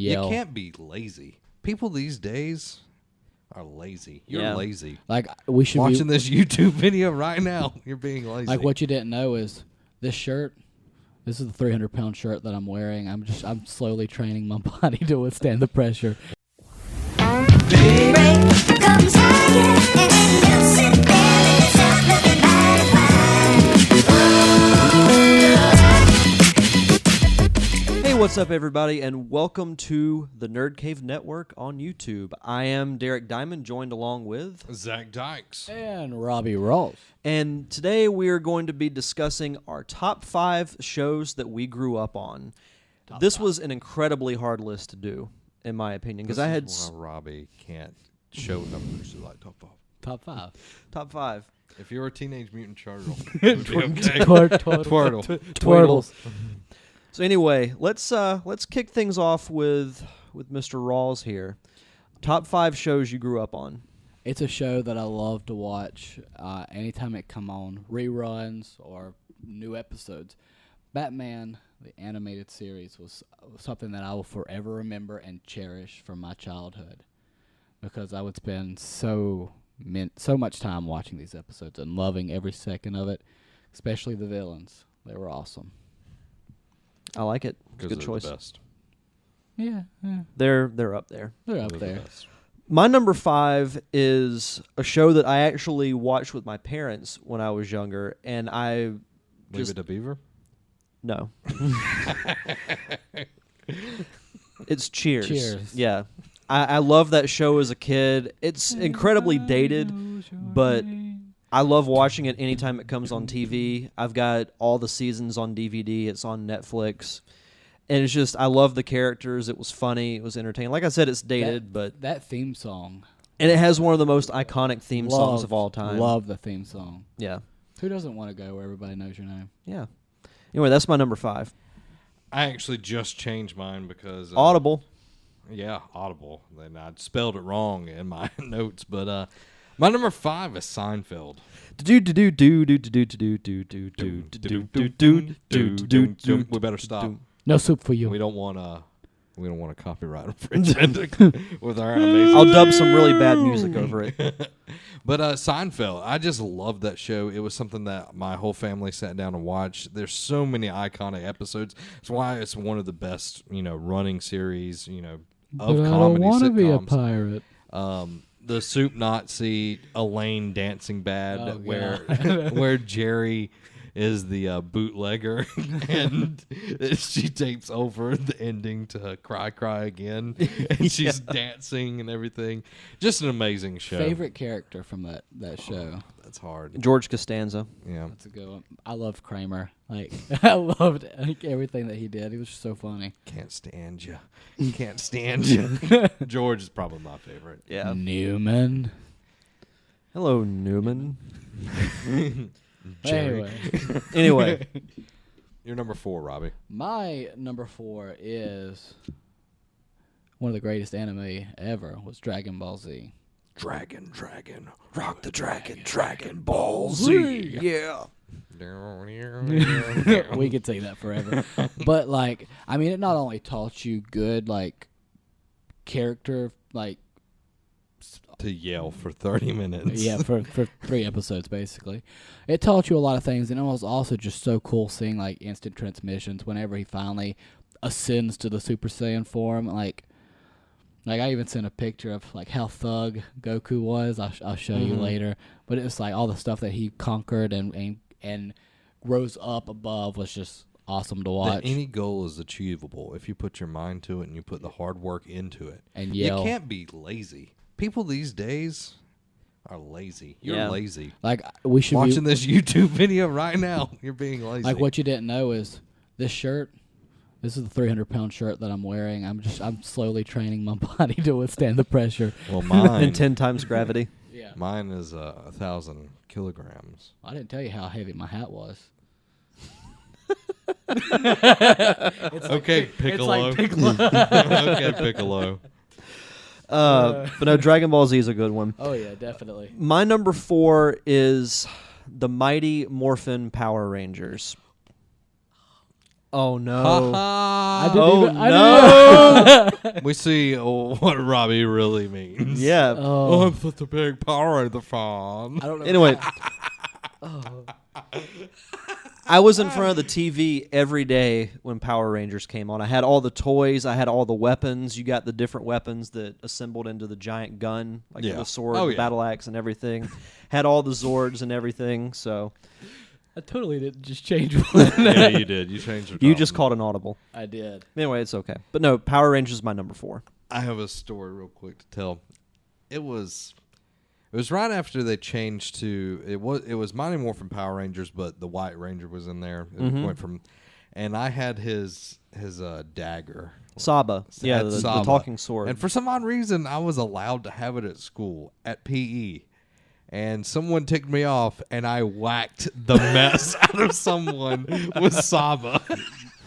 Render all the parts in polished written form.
yell. You can't be lazy. People these days are lazy. You're lazy. Like we should watching this YouTube video right now. You're being lazy. Like what you didn't know is this shirt. This is the 300-pound shirt that I'm wearing. I'm slowly training my body to withstand the pressure. Hey, what's up, everybody, and welcome to the Nerd Cave Network on YouTube. I am Derek Diamond, joined along with Zach Dykes and Robbie Rawls. And today we are going to be discussing our top 5 shows that we grew up on. This was an incredibly hard list to do, in my opinion, because I had Robbie can't show numbers like top 5. Top 5. Top 5. If you were a Teenage Mutant Turtle, it would be okay. Twirtles. So anyway, let's kick things off with Mr. Rawls here. Top 5 shows you grew up on. It's a show that I love to watch anytime it come on, reruns or new episodes. Batman, the animated series, was something that I will forever remember and cherish from my childhood because I would spend so much time watching these episodes and loving every second of it, especially the villains. They were awesome. I like it. It's a good choice. The best. Yeah. They're up there. They're up there. My number 5 is a show that I actually watched with my parents when I was younger, and I Leave it to Beaver? No. It's Cheers. Cheers. Yeah. I love that show as a kid. It's incredibly dated, but I love watching it anytime it comes on TV. I've got all the seasons on DVD. It's on Netflix. And it's just, I love the characters. It was funny. It was entertaining. Like I said, it's dated, but... That theme song. And it has one of the most iconic theme songs of all time. Love the theme song. Yeah. Who doesn't want to go where everybody knows your name? Yeah. Anyway, that's my number 5. I actually just changed mine because... Audible. Yeah, Audible. Then I spelled it wrong in my notes, but my number 5 is Seinfeld. We better stop. No soup for you. We don't want a copyright infringement with our amazing. I'll dub some really bad music over it. But Seinfeld, I just loved that show. It was something that my whole family sat down and watched. There's so many iconic episodes. That's why it's one of the best, running series, of but comedy I don't want to sitcoms. be a pirate. The Soup Nazi, Elaine dancing bad, God. where Jerry is the bootlegger, and she tapes over the ending to Cry Again, and she's dancing and everything. Just an amazing show. Favorite character from that show? That's hard. George Costanza. Yeah. That's a good one. I loved Kramer. I loved everything that he did. He was just so funny. Can't stand you. Can't stand you. George is probably my favorite. Yeah. Newman. Hello, Newman. Anyway. Anyway. You're number 4, Robbie. My number 4 is one of the greatest anime ever was Dragon Ball Z. Dragon, rock the Dragon Ball Z. Yeah. We could say that forever. But it not only taught you good character to yell for 30 minutes. Yeah, for 3 episodes basically. It taught you a lot of things, and it was also just so cool seeing instant transmissions whenever he finally ascends to the Super Saiyan form. Like I even sent a picture of how thug Goku was. I'll show you later. But it was all the stuff that he conquered and rose up above was just awesome to watch. That any goal is achievable if you put your mind to it and you put the hard work into it. And yell. You can't be lazy. People these days are lazy. You're lazy. We should watching this YouTube video right now. You're being lazy. What you didn't know is this shirt. This is the 300-pound shirt that I'm wearing. I'm slowly training my body to withstand the pressure. Well, mine and 10 times gravity. Yeah. Mine is 1,000 kilograms. I didn't tell you how heavy my hat was. Okay, Piccolo. It's Piccolo. Okay, Piccolo. But no, Dragon Ball Z is a good one. Oh, yeah, definitely. My number 4 is the Mighty Morphin Power Rangers. Oh no! Ha ha. no! We see what Robbie really means. Yeah. Oh, I'm such a big Power Ranger fan. I don't know. Anyway, I was in front of the TV every day when Power Rangers came on. I had all the toys. I had all the weapons. You got the different weapons that assembled into the giant gun, like the sword, the battle axe, and everything. Had all the Zords and everything. So I totally didn't just change one. Yeah, you did. You changed it. you just called an audible. I did. Anyway, it's okay. But no, Power Rangers is my number 4. I have a story real quick to tell. It was right after they changed to it was Mighty Morphin Power Rangers, but the White Ranger was in there. It went from, and I had his dagger. Saba. Yeah, the Saba. talking sword. And for some odd reason, I was allowed to have it at school at PE. And someone ticked me off, and I whacked the mess out of someone with Saba.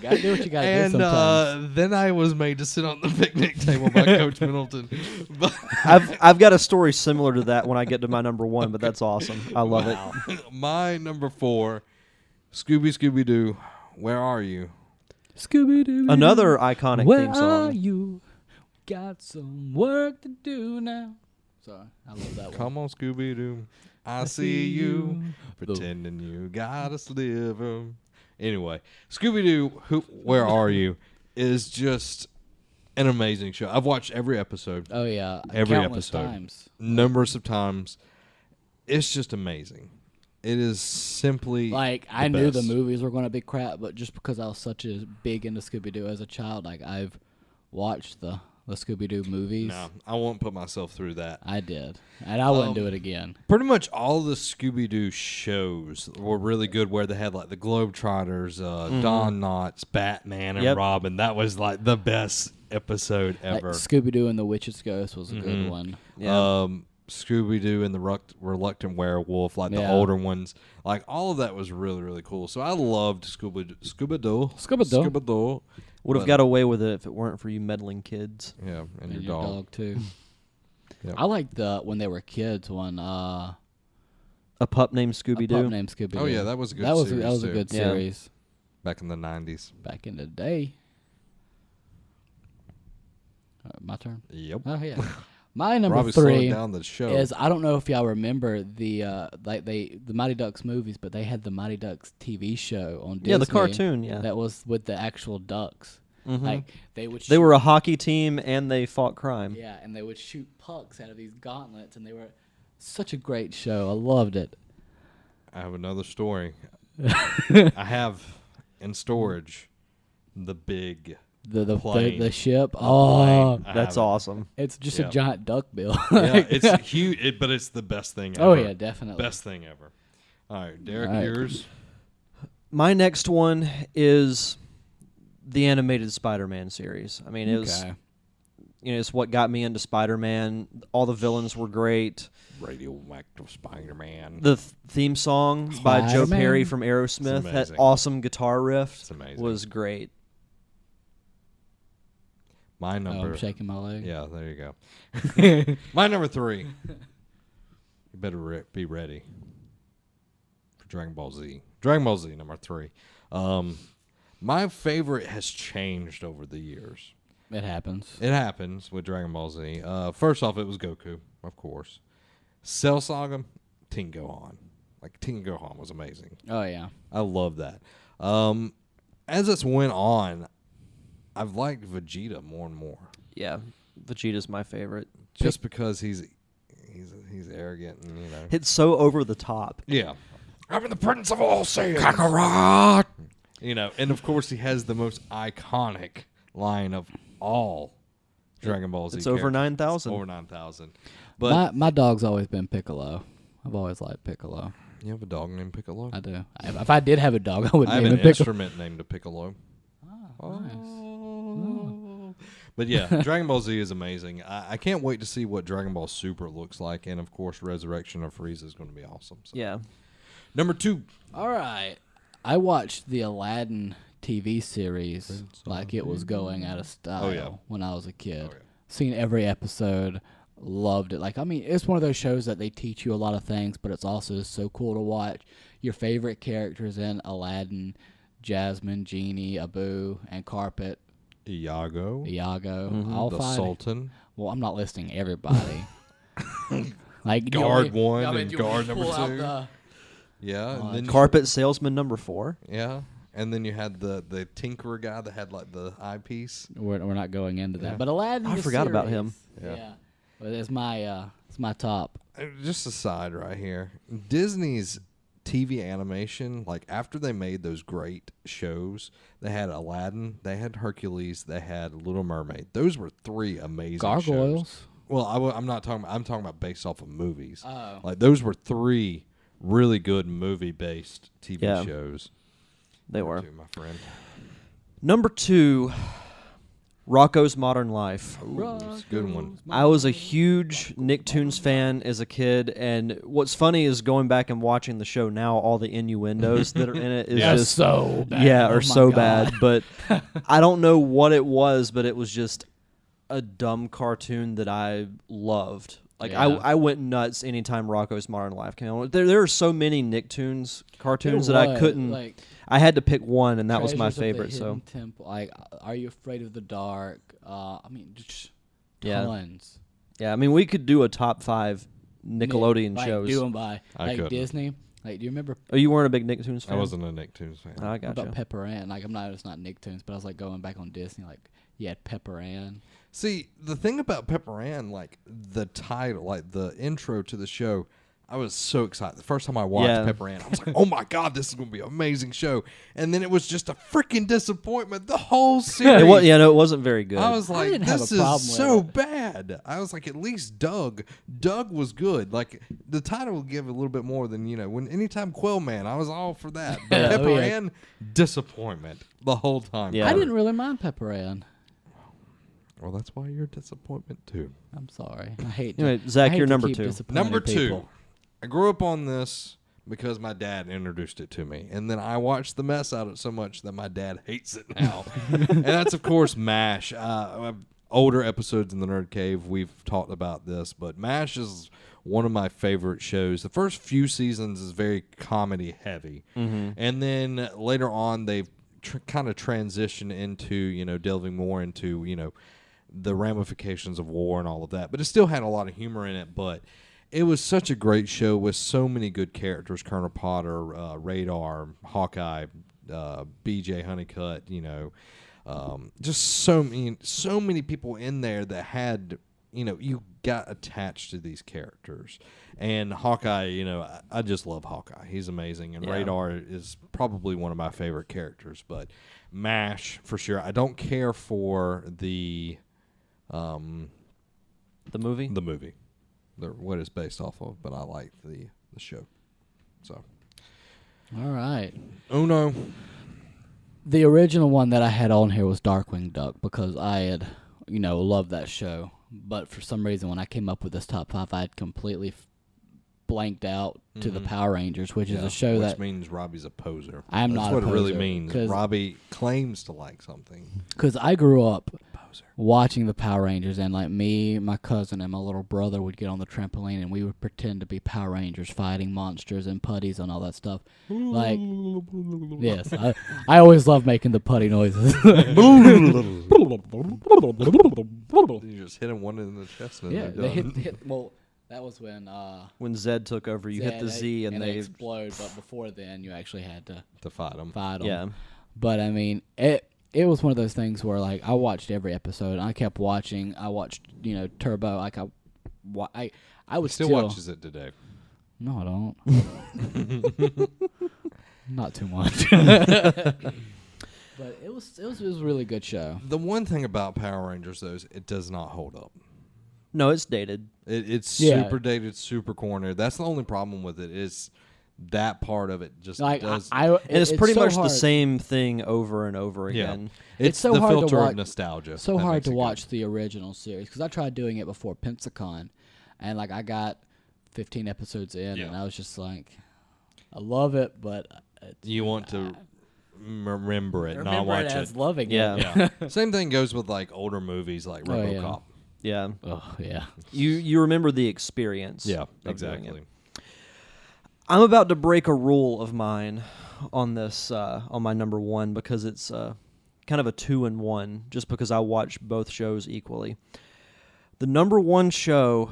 Gotta do what you gotta do And sometimes. then I was made to sit on the picnic table by Coach Middleton. But I've got a story similar to that when I get to my number 1, but that's awesome. I love it. my number 4, Scooby-Doo, where are you? Scooby-Doo. Another iconic Where theme are song. you? Got some work to do now. Sorry, I love that one. Come on, Scooby-Doo. I see you pretending you got a sliver. Anyway, Scooby-Doo, where are you, is just an amazing show. I've watched every episode. Oh yeah, Every countless episode. times. Numerous of times. It's just amazing. It is simply Like the I knew the best. movies were going to be crap, but just because I was such a big into Scooby-Doo as a child, like I've watched the Scooby-Doo movies. No, I won't put myself through that. I did, and I wouldn't do it again. Pretty much all the Scooby-Doo shows were really good, where they had like the Globetrotters, Don Knotts, Batman, and Yep. Robin. That was like the best episode Like, ever. Scooby-Doo and the Witch's Ghost was a good one. Yeah. Scooby-Doo and the Reluctant Werewolf, like the Yeah. older ones. Like all of that was really, really cool. So I loved Scooby-Doo. Scooby-Doo. Would have got away with it if it weren't for you meddling kids. Yeah, and, And your dog. too. Yep. I liked when they were kids when A pup named a Scooby-Doo. pup named Scooby-Doo. Oh yeah, that was a good that was series that was a too. good Yeah. series Back in the 90s. back in the day. My turn. Yep. Oh yeah. My number Robbie slowed 3 down the show. is I don't know if y'all remember the Mighty Ducks movies, but they had the Mighty Ducks TV show on Disney. Yeah, the cartoon, yeah. that was with the actual ducks. Mhm. Like they would. They were a hockey team and they fought crime. Yeah, and they would shoot pucks out of these gauntlets, and they were such a great show. I loved it. I have another story. I have in storage the big plane. The ship. plane. Oh, I That's have it. awesome. it's just Yeah. a giant duck bill. Yeah, it's huge, but it's the best thing ever. Oh yeah, definitely. Best thing ever. All right, Derek, All right. yours. My next one is the animated Spider-Man series. I mean, it was, Okay. it's what got me into Spider-Man. All the villains were great. Radioactive Spider-Man. The theme song by Joe Spider-Man. Perry from Aerosmith, that amazing. awesome guitar riff It's amazing. was great. My Oh, number. I'm shaking my leg. Yeah, there you go. My number 3. You better be ready for Dragon Ball Z. Dragon Ball Z, number 3. My favorite has changed over the years. It happens. It happens with Dragon Ball Z. First off, it was Goku, of course. Cell Saga, Teen Gohan. Like, Teen Gohan was amazing. Oh yeah. I love that. As this went on, I've liked Vegeta more and more. Yeah, Vegeta's my favorite. Just because he's arrogant and, It's so over the top. Yeah. I'm in the presence of all Saiyans. Kakarot! And of course he has the most iconic line of all Dragon Ball Z It's over characters. 9,000. Over 9,000. But My dog's always been Piccolo. I've always liked Piccolo. you have a dog named Piccolo? I do. If I did have a dog, I would I have name an him Piccolo. instrument named a Piccolo. Oh, nice. But yeah, Dragon Ball Z is amazing. I can't wait to see what Dragon Ball Super looks like. And of course, Resurrection of Frieza is going to be awesome. So. Yeah. Number 2. All right. I watched the Aladdin TV series like it was going out of style when I was a kid. Oh, yeah. Seen every episode, loved it. Like, I mean, it's one of those shows that they teach you a lot of things, but it's also so cool to watch your favorite characters in Aladdin Jasmine, Genie, Abu, and Carpet, Iago, all the 5. Sultan, Well, I'm not listing everybody. Like guard 1 and guard number 2. Yeah, and then Carpet salesman number 4. Yeah, and then you had the tinkerer guy that had like the eyepiece. We're not going into that, Yeah. but Aladdin. I the forgot about series, him. Yeah, but it's my top. Just a side right here. Disney's TV animation, like after they made those great shows, they had Aladdin, they had Hercules, they had Little Mermaid. Those were 3 amazing Gargoyles. shows. Well, I'm not talking. I'm talking about based off of movies. Oh. Like those were 3 really good movie-based TV shows. They were. Too, my friend. Number 2, Rocko's Modern Life. Ooh, it's a good one. I was a huge Nicktoons fan as a kid, and what's funny is going back and watching the show now, all the innuendos that are in it is just so bad. yeah, Oh are my so God. bad. But I don't know what it was, but it was just a dumb cartoon that I loved. Like Yeah. I went nuts anytime Rocko's Modern Life came on. There are so many Nicktoons cartoons that I couldn't. Like, I had to pick one, and that was my Treasures of the favorite. So Hidden Temple, like, Are You Afraid of the Dark? I mean, just Yeah. tons. yeah, I mean we could do a top 5 Nickelodeon like, shows. Do them by I like couldn't. Disney. Like, do you remember Oh, you weren't a big Nicktoons fan? I wasn't a Nicktoons fan. I what got about you. Pepper Ann? Like, it's not Nicktoons, but I was like going back on Disney. Like, you had Pepper Ann. See, the thing about Pepper Ann, like the title, like the intro to the show, I was so excited. The first time I watched Yeah. Pepper Ann, I was like, oh my God, this is going to be an amazing show. And then it was just a freaking disappointment. The whole series. It wasn't very good. I was like, didn't have this a problem is with so it. bad. I was like, at least Doug was good. Like the title will give a little bit more than, anytime Quillman, I was all for that. But Yeah, Pepper yeah. Ann, disappointment the whole time. Yeah. I didn't really mind Pepper Ann. Well, that's why you're a disappointment too. I'm sorry. I hate. Anyway, to, Zach, I hate you're to number keep 2. disappointing Number 2. people. I grew up on this because my dad introduced it to me. And then I watched the mess out of it so much that my dad hates it now. And that's, of course, MASH. Older episodes in the Nerd Cave, we've talked about this. But MASH is one of my favorite shows. The first few seasons is very comedy heavy. Mm-hmm. And then later on, they've kind of transitioned into, delving more into, the ramifications of war and all of that. But it still had a lot of humor in it. But it was such a great show with so many good characters: Colonel Potter, Radar, Hawkeye, BJ Honeycutt. Just so many people in there that had you got attached to these characters. And Hawkeye, I just love Hawkeye. He's amazing, and Yeah. Radar is probably one of my favorite characters. But MASH for sure. I don't care for the movie. The movie, what it's based off of, but I like the show. So, All right. Uno. The original one that I had on here was Darkwing Duck because I had, loved that show. But for some reason, when I came up with this top 5, I had completely blanked out to the Power Rangers, which is a show which that means Robbie's a poser. I am That's not a what it really poser, means. 'cause- Robbie claims to like something. because I grew up Poser. watching the Power Rangers, and like me, my cousin, and my little brother would get on the trampoline, and we would pretend to be Power Rangers fighting monsters and putties and all that stuff. Like, yes, I always love making the putty noises. You just hit him one in the chest and Yeah, they're they done. hit. Well, that was when Zed took over, you hit the Z and they they explode. But before then, you actually had to to fight him. fight them. yeah. But I mean, it was one of those things where like I watched every episode. And I kept watching. I watched Turbo. Like I would Still watches it today. No, I don't. Not too much. But it was a really good show. The one thing about Power Rangers, though, is it does not hold up. No, it's dated. It's Yeah. super dated, super corny. That's the only problem with it is that part of it just Like does. And it's pretty so much hard. the same thing over and over Yeah. again. It's so the hard to filter watch- of nostalgia. So that hard makes to it good. watch the original series because I tried doing it before Pensacon, and like I got 15 episodes in, Yeah. and I was just like, I love it, but You want to remember it, not remember watch it it. as loving Yeah. it. Same thing goes with like older movies like Oh, yeah. RoboCop. Yeah. Oh yeah. You remember the experience. Yeah, of doing it. exactly. I'm about to break a rule of mine on this, on my number one, because it's kind of a 2-in-1, just because I watch both shows equally. The number one show,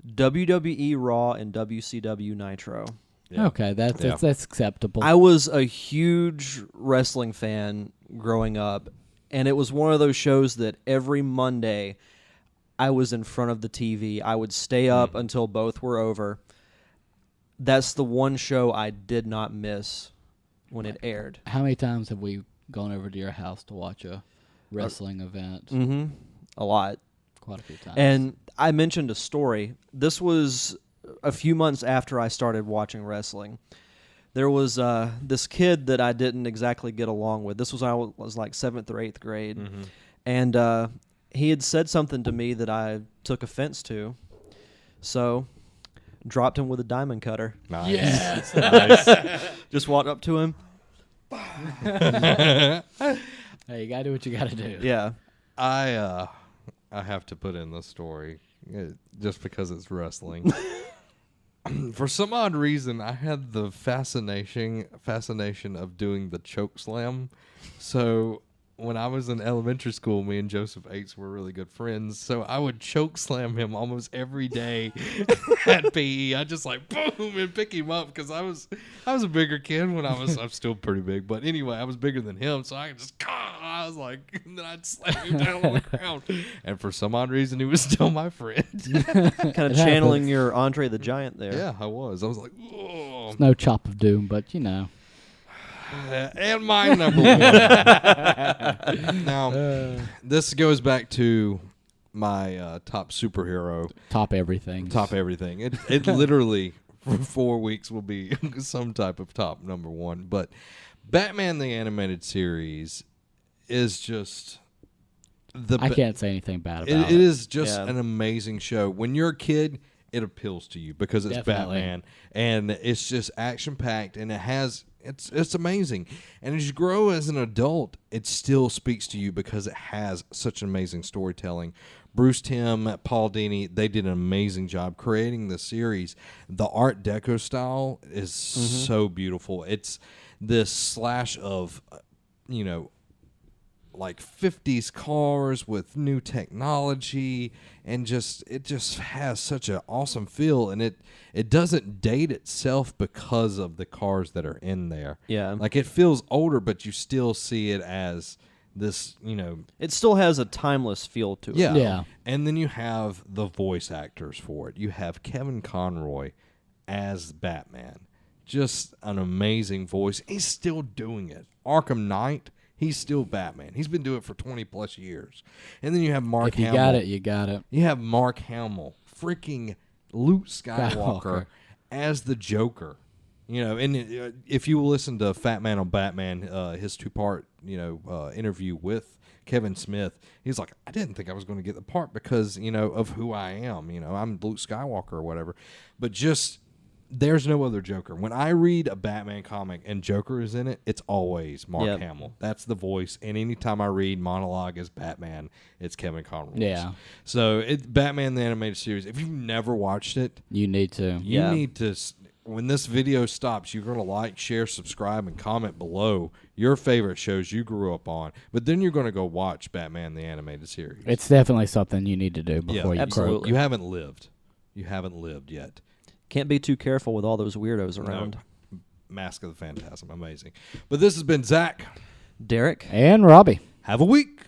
WWE Raw and WCW Nitro. Yeah. Okay, that's acceptable. I was a huge wrestling fan growing up, and it was one of those shows that every Monday I was in front of the TV. I would stay up until both were over. That's the one show I did not miss when it aired. How many times have we gone over to your house to watch a wrestling event? Mm-hmm. A lot. Quite a few times. And I mentioned a story. This was a few months after I started watching wrestling. There was this kid that I didn't exactly get along with. This was I was like 7th or 8th grade. Mm-hmm. And he had said something to me that I took offense to. So dropped him with a diamond cutter. Nice. Yes. Nice. Just walked up to him. Hey, you gotta do what you gotta do. Yeah. I have to put in the story just because it's wrestling. For some odd reason, I had the fascination of doing the choke slam. So when I was in elementary school, me and Joseph Ates were really good friends. So I would choke slam him almost every day at PE. I just like boom and pick him up because I was a bigger kid when I'm still pretty big, but anyway, I was bigger than him, so I could just I was like, and then I'd slam him down on the ground. And for some odd reason, he was still my friend. Kind of channeling your Andre the Giant there. Yeah, I was. I was like, oh. It's no chop of doom, but you know. And my number one. Now, this goes back to my top superhero. Top everything. Top everything. It literally, for 4 weeks, will be some type of top number one. But Batman the Animated Series is just... I can't say anything bad about it. It is just an amazing show. When you're a kid, it appeals to you because it's Definitely. Batman. And it's just action-packed, and it's amazing. And as you grow as an adult, it still speaks to you because it has such amazing storytelling. Bruce Timm, Paul Dini, they did an amazing job creating the series. The Art Deco style is so beautiful. It's this slash of, like 50s cars with new technology, and it just has such an awesome feel, and it doesn't date itself because of the cars that are in there. Yeah. Like it feels older, but you still see it as this, It still has a timeless feel to it. yeah. Yeah. And then you have the voice actors for it. You have Kevin Conroy as Batman. Just an amazing voice. He's still doing it. Arkham Knight, he's still Batman. He's been doing it for 20 plus years. And then you have Mark If you Hamill. got it, you got it. You have Mark Hamill, freaking Luke Skywalker Skywalker. as the Joker. And if you listen to Fat Man on Batman, his 2-part, interview with Kevin Smith, he's like, I didn't think I was going to get the part because, of who I am. I'm Luke Skywalker or whatever. But just... there's no other Joker. When I read a Batman comic and Joker is in it, it's always Mark Hamill. That's the voice. And anytime I read monologue as Batman, it's Kevin Conroy. Yeah. So Batman the Animated Series, if you've never watched it, You need to. you need to, when this video stops, you're going to like, share, subscribe, and comment below your favorite shows you grew up on. But then you're going to go watch Batman the Animated Series. It's definitely something you need to do before you absolutely. croak. You haven't lived. You haven't lived yet. Can't be too careful with all those weirdos around. No. Mask of the Phantasm, amazing. But this has been Zach. Derek? And Robbie. Have a week.